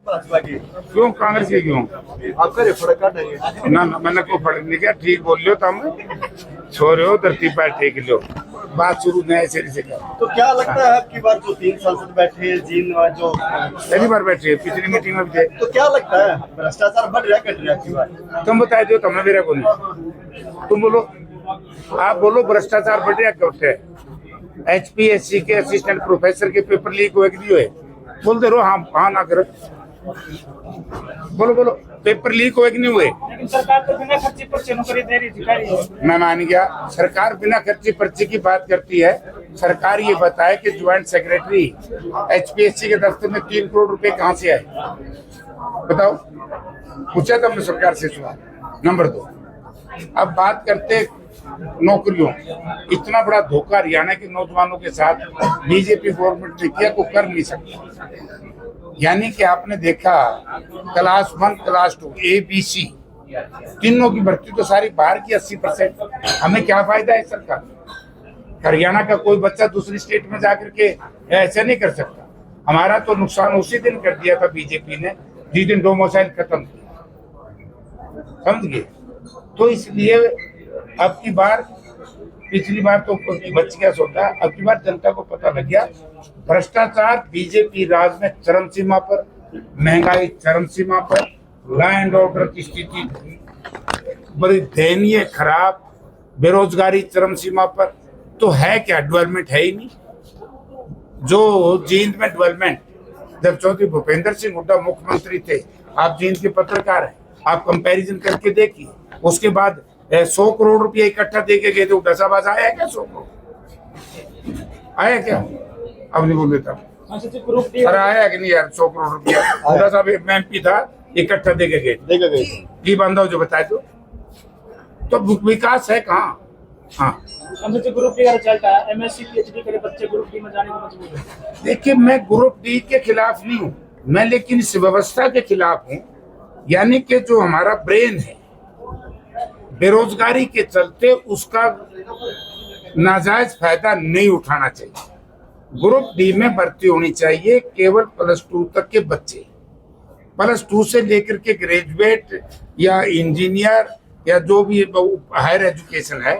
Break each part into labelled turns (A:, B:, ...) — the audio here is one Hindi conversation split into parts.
A: भाजपा की?
B: क्यों कांग्रेस की क्यों?
A: आपका रेफर कट है
B: ना मैंने कोई फर्क नहीं किया, ठीक बोल लियो तुम, सो रहे हो धरती पर टेक लो, बात शुरू नए सिरे से करो।
A: तो क्या लगता है आपकी बार जो 3 सांसद बैठे जिन जो
B: पहली बार बैठे, पिछली मीटिंग में भी थे।
A: तो क्या लगता है भ्रष्टाचार बढ़ रहा है घट रहा है आपकी बार?
B: तुम बताए दो, तुमने मेरा को नहीं, तुम बोलो, आप बोलो भ्रष्टाचार बढ़ रहा है, है HPSC के असिस्टेंट प्रोफेसर के पेपर लीक हुए कि नहीं हुए? बोल दे रो, हाँ ना करो, बोलो बोलो, पेपर लीक हुए कि नहीं हुए?
C: सरकार तो बिना खर्चे पर्चे नौकरी दे रही है।
B: मैं मान गया, सरकार बिना खर्चे पर्चे की बात करती है। सरकार ये बताए कि ज्वाइंट सेक्रेटरी HPSC के दफ्तर में 3 करोड़ रुपए कहाँ से आए? बताओ, पूछा था हमने सरकार से सवाल। नंबर 2, अब बात करते नौकरियों। इतना बड़ा धोखा हरियाणा के नौजवानों के साथ बीजेपी गवर्नमेंट ने किया, को कर नहीं सकता। यानी कि आपने देखा क्लास 1, क्लास 2, ABC तीनों की भर्ती तो सारी बाहर की 80%। हमें क्या फायदा है सरकार? हरियाणा का कोई बच्चा दूसरी स्टेट में जाकर के ऐसा नहीं कर सकता। हमारा तो नुकसान उसी दिन कर दिया था बीजेपी ने, जिस दिन डोमिसाइल खत्म किया, समझ गए? तो इसलिए अब की बार, पिछली बार तो बच गया सोता, अब की बार जनता को पता लग गया भ्रष्टाचार बीजेपी राज में चरम सीमा पर, महंगाई चरम सीमा पर, लॉ एंड ऑर्डर की स्थिति बड़ी दयनीय खराब, बेरोजगारी चरम सीमा पर। तो है क्या? डेवलपमेंट है ही नहीं। जो जींद में डेवलपमेंट, जब चौधरी भूपेंद्र सिंह हुड्डा मुख्यमंत्री थे, आप जींद के पत्रकार हैं, आप कंपैरिजन करके देखिए। उसके बाद 100 करोड़ रुपया इकट्ठा दे के गए थे, हुड्डा साहब आज आया क्या? 100 करोड़ आया क्या? अब नहीं बोल देता, अरे आया कि नहीं यार 100 करोड़ रुपया? हुड्डा साहब MP था, इकट्ठा दे के गए की बांधा जो बताए तो विकास है कहाँ? हाँ,
C: ग्रुप डी का रिजल्ट आया, MSc PhD करे बच्चे ग्रुप डी में जाने को मजबूर है।
B: देखिए, मैं ग्रुप डी के खिलाफ नहीं हूँ, मैं लेकिन इस व्यवस्था के खिलाफ हूँ। यानी कि जो हमारा ब्रेन है, बेरोजगारी के चलते उसका नाजायज फायदा नहीं उठाना चाहिए। ग्रुप डी में भर्ती होनी चाहिए केवल +2 तक के बच्चे, +2 से लेकर के ग्रेजुएट या इंजीनियर या जो भी हायर एजुकेशन है।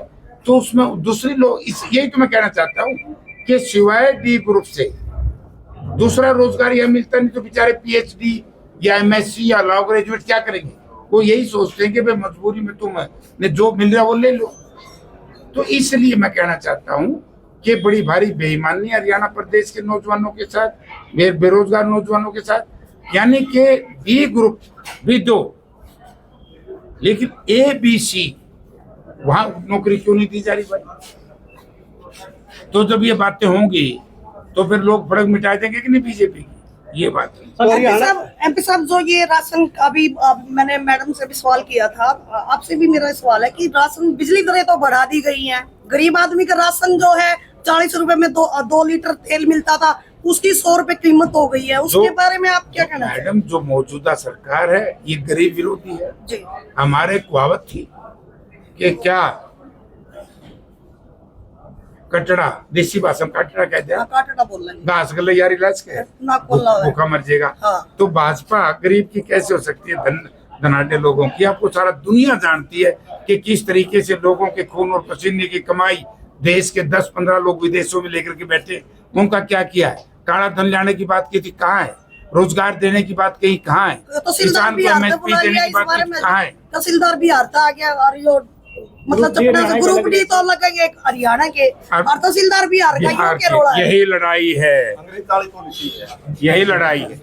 B: तो उसमें दूसरी लोग, यही तो मैं कहना चाहता हूँ कि सिवाय डी ग्रुप से दूसरा रोजगार यह मिलता नहीं, तो बेचारे PhD या MSc या लॉ ग्रेजुएट क्या करेंगे? वो यही सोचते हैं कि भाई मजबूरी में तुम ने जो मिल रहा वो ले लो। तो इसलिए मैं कहना चाहता हूँ कि बड़ी भारी बेईमानी हरियाणा प्रदेश के नौजवानों के साथ, बेरोजगार नौजवानों के साथ। यानी कि B ग्रुप भी 2, लेकिन ABC वहां नौकरी क्यों नहीं दी जा रही भाई? तो जब ये बातें होंगी तो फिर लोग फर्क मिटा देंगे कि नहीं बीजेपी की? ये बात है।
D: MP साहब, जो ये राशन का भी मैंने मैडम से भी सवाल किया था, आपसे भी मेरा सवाल है कि राशन बिजली दरें तो बढ़ा दी गई हैं, गरीब आदमी का राशन जो है 40 रुपए में 2 लीटर तेल मिलता था, उसकी 100 रुपए कीमत हो गई है। उसके बारे में आप क्या कहना चाहते हैं?
B: मैडम, जो मौजूदा सरकार है ये गरीब विरोधी है जी। हमारे कहावत थी कि क्या कटड़ा, देसी भाषा में कटड़ा कहते हैं,
D: काटड़ा बोल रहे हैं,
B: घास गले यार इलाज के भूखा मर जाएगा। हाँ। तो भाजपा गरीब की कैसे हो सकती है? धनाढ़े लोगों की। आपको सारा दुनिया जानती है कि किस तरीके से लोगों के खून और पसीने की कमाई देश के 10-15 लोग विदेशों में लेकर के बैठे, उनका क्या किया है? काला धन लाने की बात की थी, कहाँ है? रोजगार देने की बात कही, कहाँ है? किसान को MSP देने की बात की, कहाँ है?
D: तहसीलदार भी हारता आ गया, और यो मतलब ग्रुप डी तो लगेगा एक हरियाणा के, और तहसीलदार भी हार गया।
B: यही लड़ाई है, यही लड़ाई है।